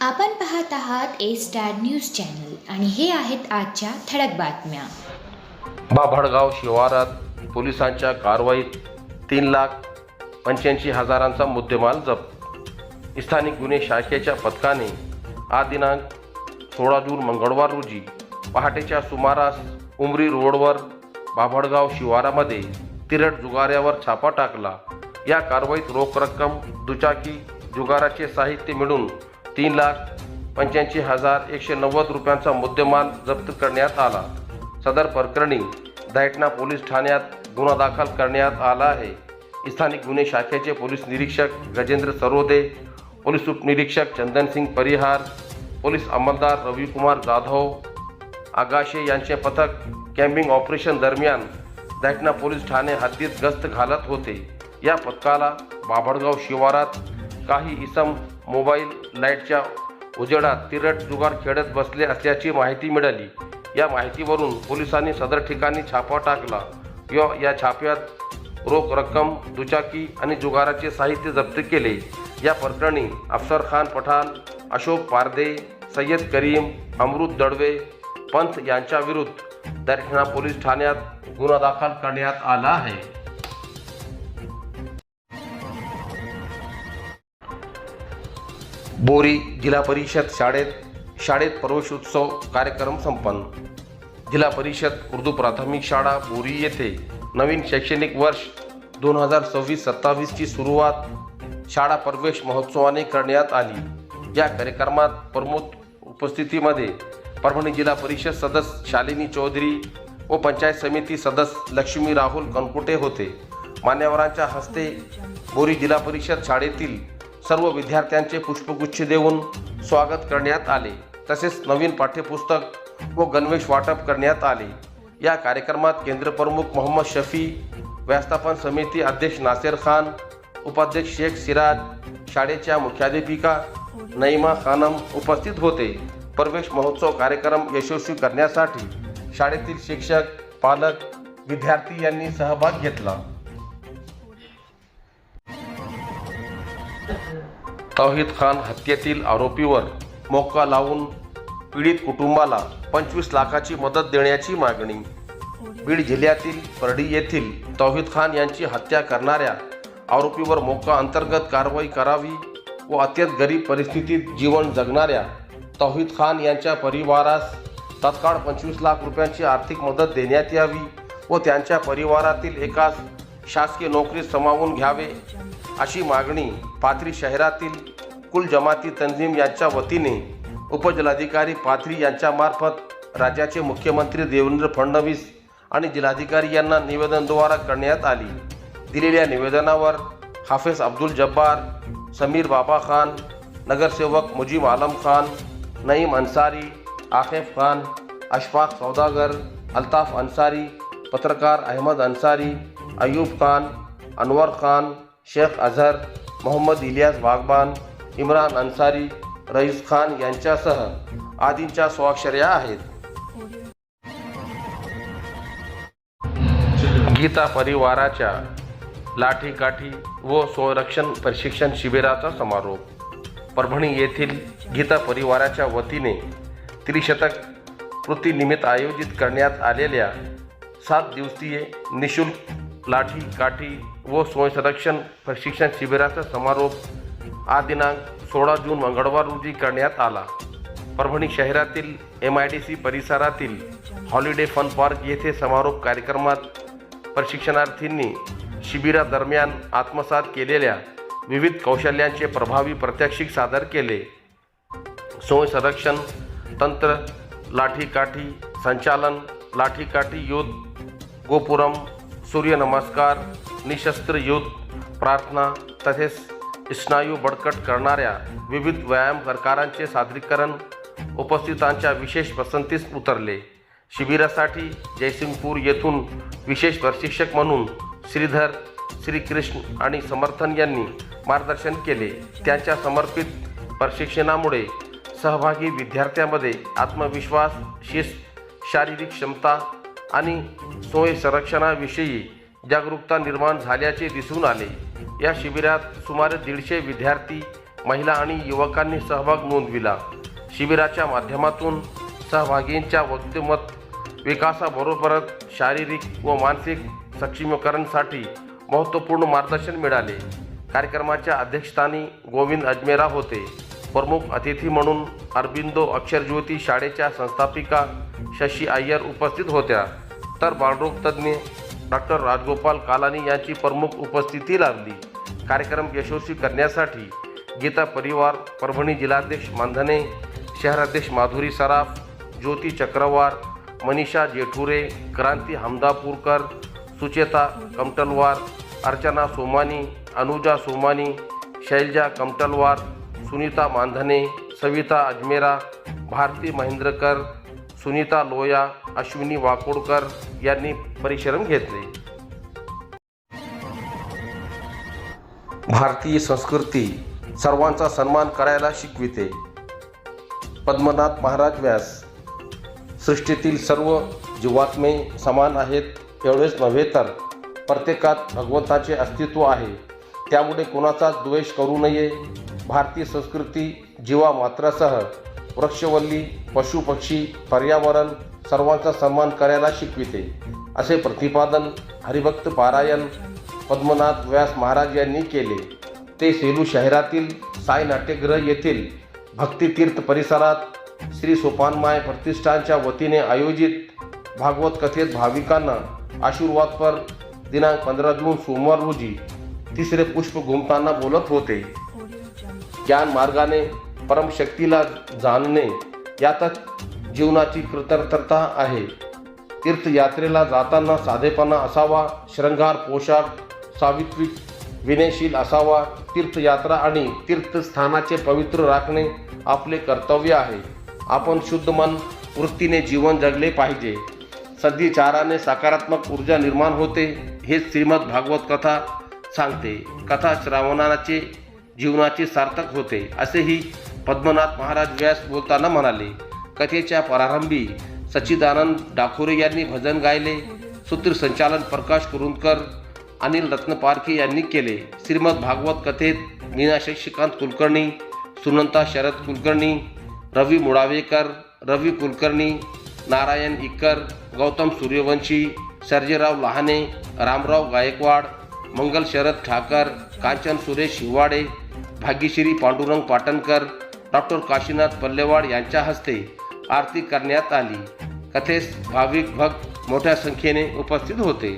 आपण पाहत आहात ए स्टार न्यूज चॅनल आणि हे आहेत आजच्या ठळक बातम्या. बाभळगाव शिवारात पोलिसांच्या कारवाईत 3,85,000चा मुद्देमाल जप्त. स्थानिक गुन्हे शाखेच्या पथकाने आज दिनांक 16 जून मंगळवार रोजी पहाटेच्या सुमारास उमरी रोडवर बाभळगाव शिवारामध्ये तिरट जुगाऱ्यावर छापा टाकला. या कारवाईत रोख रक्कम, दुचाकी, जुगाराचे साहित्य मिळून 3,85,190 रुपयांचा मुद्देमाल जप्त करण्यात आला. सदर प्रकरणी दैठणा पोलीस ठाण्यात गुन्हा दाखल करण्यात आला आहे. स्थानिक गुन्हे शाखेचे पोलीस निरीक्षक गजेंद्र सरोदे, पोलीस उपनिरीक्षक चंदनसिंग परिहार, पोलीस अंमलदार रविकुमार जाधव आगाशे यांचे पथक कॅम्पिंग ऑपरेशन दरम्यान दैठणा पोलीस ठाणे हद्दीत गस्त घालत होते. या पथकाला बाभळगाव शिवारात काही इसम मोबाईल लाईटच्या उजेडात तिरट जुगार खेळत बसले असल्याची माहिती मिळाली. या माहितीवरून पोलिसांनी सदर ठिकाणी छापा टाकला. या छाप्यात रोख रक्कम, दुचाकी आणि जुगाराचे साहित्य जप्त केले. या प्रकरणी अफसर खान पठाण, अशोक पारदे, सय्यद करीम, अमृत दळवे, पंथ यांच्या विरुद्ध दैठणा पोलीस ठाण्यात गुन्हा दाखल करण्यात आला आहे. बोरी जिल्हा परिषद शाळेत प्रवेशोत्सव कार्यक्रम संपन्न. जिल्हा परिषद उर्दू प्राथमिक शाळा बोरी येथे नवीन शैक्षणिक वर्ष 2026-27 ची सुरुवात शाळा प्रवेश महोत्सवाने करण्यात आली. या कार्यक्रमात प्रमुख उपस्थितीमध्ये परभणी जिल्हा परिषद सदस्य शालिनी चौधरी व पंचायत समिती सदस्य लक्ष्मी राहुल कनकुटे होते. मान्यवरांच्या हस्ते बोरी जिल्हा परिषद शाळेतील सर्व विद्यार्थ्यांचे पुष्पगुच्छ देऊन स्वागत करण्यात आले. तसेच नवीन पाठ्यपुस्तक व गणवेश वाटप करण्यात आले. या कार्यक्रमात केंद्रप्रमुख मोहम्मद शफी, व्यवस्थापन समिती अध्यक्ष नासेर खान, उपाध्यक्ष शेख सिराज, शाळेच्या मुख्याध्यापिका नईमा खानम उपस्थित होते. प्रवेश महोत्सव कार्यक्रम यशस्वी करण्यासाठी शाळेतील शिक्षक, पालक, विद्यार्थी यांनी सहभाग घेतला. तौहीद खान हत्येतील आरोपीवर मोक्का लावून पीडित कुटुंबाला 25 लाखाची मदत देण्याची मागणी. बीड जिल्ह्यातील परडी येथील तौहीद खान यांची हत्या करणाऱ्या आरोपीवर मोक्का अंतर्गत कारवाई करावी व अत्यंत गरीब परिस्थितीत जीवन जगणाऱ्या तौहीद खान यांच्या परिवारास तत्काळ 25 लाख रुपयांची आर्थिक मदत देण्यात यावी व त्यांच्या परिवारातील एकास शासकीय नोकरीत सामावून घ्यावे अशी मागणी पाथरी शहरातील कुल जमाती तंजीम यांच्या वतीने उपजिल्हाधिकारी पाथरी यांच्यामार्फत राज्याचे मुख्यमंत्री देवेंद्र फडणवीस आणि जिल्हाधिकारी यांना निवेदनाद्वारे करण्यात आली. दिलेल्या निवेदनावर हाफिज अब्दुल जब्बार, समीर बाबा खान, नगरसेवक मुजीब आलम खान, नईम अन्सारी, आकिफ खान, अशफाक सौदागर, अल्ताफ अन्सारी, पत्रकार अहमद अन्सारी, अयूब खान, अनवर खान, शेख अझहर, मोहम्मद इलियास बागबान, इम्रान अन्सारी, रईस खान यांच्यासह आदींच्या स्वाक्षऱ्या आहेत. गीता परिवाराच्या लाठीकाठी व संरक्षण प्रशिक्षण शिबिराचा समारोप. परभणी येथील गीता परिवाराच्या वतीने त्रिशतक कृतीनिमित्त आयोजित करण्यात आलेल्या 7 दिवसीय निशुल्क लाठी काठी व संरक्षण प्रशिक्षण शिबिराचा समारोप आज दिनांक 16 जून मंगळवार रोजी करण्यात आला. परभणी शहरातील MIDC परिसरातील हॉलिडे फन पार्क येथे समारोप कार्यक्रमात प्रशिक्षणार्थींनी शिबिरादरम्यान आत्मसात केलेल्या विविध कौशल्यांचे प्रभावी प्रात्यक्षिक सादर केले. संरक्षण तंत्र, लाठीकाठी संचालन, लाठीकाठी युद्ध, गोपुरम, सूर्यनमस्कार, निशस्त्र युद्ध, प्रार्थना तसेच स्नायू बळकट करणाऱ्या विविध व्यायाम प्रकारांचे सादरीकरण उपस्थितांच्या विशेष पसंतीस उतरले. शिबिरासाठी जयसिंगपूर येथून विशेष प्रशिक्षक म्हणून श्रीधर, श्रीकृष्ण आणि समर्थन यांनी मार्गदर्शन केले. त्यांच्या समर्पित प्रशिक्षणामुळे सहभागी विद्यार्थ्यांमध्ये आत्मविश्वास, शिस्त, शारीरिक क्षमता आणि संरक्षणाविषयी जागरूकता निर्माण झाल्याचे दिसून आले. या शिबिरात सुमारे 150 विद्यार्थी महिला आणि युवकांनी सहभाग नोंदविला. शिबिराच्या माध्यमातून सहभागींच्या व्यक्तिमत्व विकासाबरोबरच शारीरिक व मानसिक सक्षमीकरणासाठी महत्त्वपूर्ण मार्गदर्शन मिळाले. कार्यक्रमाच्या अध्यक्षस्थानी गोविंद अजमेरा होते. प्रमुख अतिथी म्हणून अरबिंदो अक्षरज्योती शाळेच्या संस्थापिका शशी अय्यर उपस्थित होत्या, तर बालरोग तज्ज्ञ डॉक्टर राजगोपाल कालानी यांची प्रमुख उपस्थिती लाभली. कार्यक्रम यशस्वी करण्यासाठी गीता परिवार, परभणी जिल्हाध्यक्ष मानधने, शहराध्यक्ष माधुरी सराफ, ज्योती चक्रवार, मनीषा जेठुरे, क्रांती हमदापूरकर, सुचेता कमटलवार, अर्चना सोमानी, अनुजा सोमानी, शैलजा कमटलवार, सुनीता मानधने, सविता अजमेरा, भारती महेंद्रकर, सुनीता लोया, अश्विनी वाकोडकर यांनी परिश्रम घेतले. भारतीय संस्कृती सर्वांचा सन्मान करायला शिकविते. पद्मनाथ महाराज व्यास. सृष्टीतील सर्व जीवात्मे समान आहेत एवढेच नव्हे तर प्रत्येकात भगवंताचे अस्तित्व आहे, त्यामुळे कोणाचा द्वेष करू नये. भारतीय संस्कृती जीवामात्रासह वृक्षवल्ली, पशुपक्षी, पर्यावरण सर्वांचा सन्मान करायला शिकविते, असे प्रतिपादन हरिभक्त पारायण पद्मनाथ व्यास महाराज यांनी केले. ते सेलू शहरातील साई नाट्यगृह येथील भक्तितीर्थ परिसरात श्री सोपानमाय प्रतिष्ठानच्या वतीने आयोजित भागवत कथेत भाविकांना आशीर्वादपर दिनांक 15 जून सोमवार रोजी तिसरे पुष्प घुमताना बोलत होते. ज्ञान मार्गाने परमशक्तीला जाणणे यातच जीवनाची कृतज्ञता आहे. तीर्थयात्रेला जाताना साधेपणा असावा, शृंगार पोशाख सात्विक विनयशील असावा. तीर्थयात्रा आणि तीर्थस्थानाचे पवित्र राखणे आपले कर्तव्य आहे. आपण शुद्ध मन वृत्तीने जीवन जगले पाहिजे. सद्विचाराने सकारात्मक ऊर्जा निर्माण होते, हे श्रीमद भागवत कथा सांगते. कथा श्रवणाचे जीवनाचे सार्थक होते, असेही पद्मनाथ महाराज व्यास बोलताना म्हणाले. कथेच्या प्रारंभी सच्चिदानंद डाखोरे यांनी भजन गायले. सूत्रसंचालन प्रकाश कुरुंदकर, अनिल रत्नपारखे यांनी केले. श्रीमद भागवत कथेत मीना शशिकांत कुलकर्णी, सुनंता शरद कुलकर्णी, रवी मुळावेकर, रवी कुलकर्णी, नारायण इक्कर, गौतम सूर्यवंशी, सर्जेराव लहाने, रामराव गायकवाड, मंगल शरद ठाकर, कांचन सुरेश शिवाडे, भाग्यश्री पांडुरंग पाटणकर, डॉक्टर काशीनाथ पल्लेवाड यांच्या हस्ते आरती करण्यात आली. कथेस भाविक भक्त मोठ्या संख्येने उपस्थित होते.